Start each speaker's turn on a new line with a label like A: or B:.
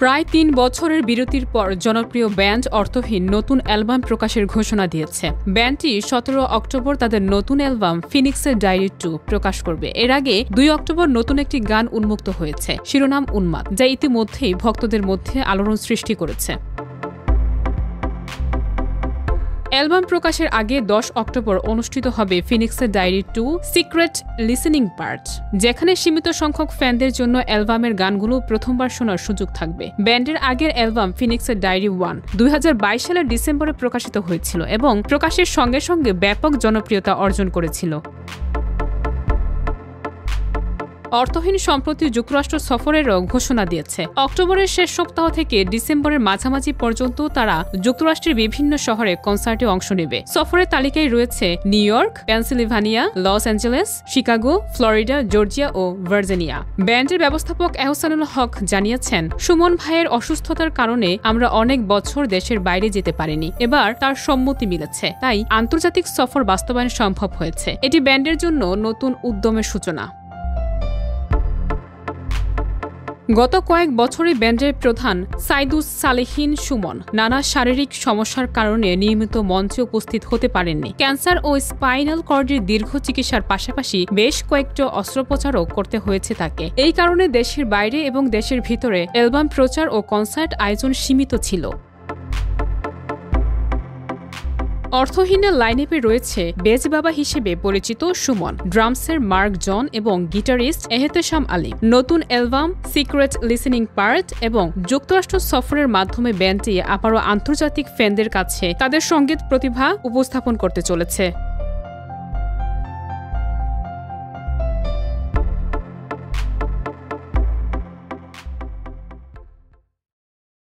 A: প্রায় ৩ বছরের বিরতির পর জনপ্রিয় ব্যান্ড অর্থহীন নতুন অ্যালবাম প্রকাশের ঘোষণা দিয়েছে। ব্যান্ডটি ১৭ অক্টোবর তাদের নতুন অ্যালবাম ফিনিক্সের ডায়েরি 2 প্রকাশ করবে। এর আগে ২ অক্টোবর নতুন একটি গান উন্মুক্ত হয়েছে, শিরোনাম উন্মাদ, যা ইতিমধ্যেই ভক্তদের মধ্যে আলোড়ন সৃষ্টি করেছে। অ্যালবাম প্রকাশের আগে ১০ অক্টোবর অনুষ্ঠিত হবে ফিনিক্সের ডায়েরি 2 সিক্রেট লিসেনিং পার্ট, যেখানে সীমিত সংখ্যক ফ্যানদের জন্য অ্যালবামের গানগুলো প্রথমবার শোনার সুযোগ থাকবে। ব্যান্ডের আগের অ্যালবাম ফিনিক্সের ডায়েরি 1 ২০২২ সালের ডিসেম্বরে প্রকাশিত হয়েছিল এবং প্রকাশের সঙ্গে সঙ্গে ব্যাপক জনপ্রিয়তা অর্জন করেছিল। অর্থহীন সম্প্রতি যুক্তরাষ্ট্র সফরেরও ঘোষণা দিয়েছে। অক্টোবরের শেষ সপ্তাহ থেকে ডিসেম্বরের মাঝামাঝি পর্যন্ত তারা যুক্তরাষ্ট্রের বিভিন্ন শহরে কনসার্টে অংশ নেবে। সফরের তালিকায় রয়েছে New York, Pennsylvania, Los Angeles, Chicago, Florida, Georgia ও ভার্জিনিয়া। ব্যান্ডের ব্যবস্থাপক এহসানুল হক জানিয়েছেন, সুমন ভাইয়ের অসুস্থতার কারণে আমরা অনেক বছর দেশের বাইরে যেতে পারিনি। এবার তার সম্মতি মিলেছে, তাই আন্তর্জাতিক সফর বাস্তবায়ন সম্ভব হয়েছে। এটি ব্যান্ডের জন্য নতুন উদ্যমের সূচনা। গত কয়েক বছরে ব্যান্ডের প্রধান সাইদুস সালেহিন সুমন নানা শারীরিক সমস্যার কারণে নিয়মিত মঞ্চে উপস্থিত হতে পারেননি। ক্যান্সার ও স্পাইনাল কর্ডের দীর্ঘ চিকিৎসার পাশাপাশি বেশ কয়েকটা অস্ত্রোপচারও করতে হয়েছে তাকে। এই কারণে দেশের বাইরে এবং দেশের ভিতরে অ্যালবাম প্রচার ও কনসার্ট আয়োজন সীমিত ছিল। অর্থহীনের লাইনআপে রয়েছে বেজ বাবা হিসেবে পরিচিত সুমন, ড্রামসের মার্ক জন এবং গিটারিস্ট এহতেশাম আলী। নতুন অ্যালবাম সিক্রেট লিসেনিং পার্ট এবং যুক্তরাষ্ট্র সফরের মাধ্যমে ব্যান্ডটি আবারও আন্তর্জাতিক ফ্যানদের কাছে তাদের সঙ্গীত প্রতিভা উপস্থাপন করতে চলেছে।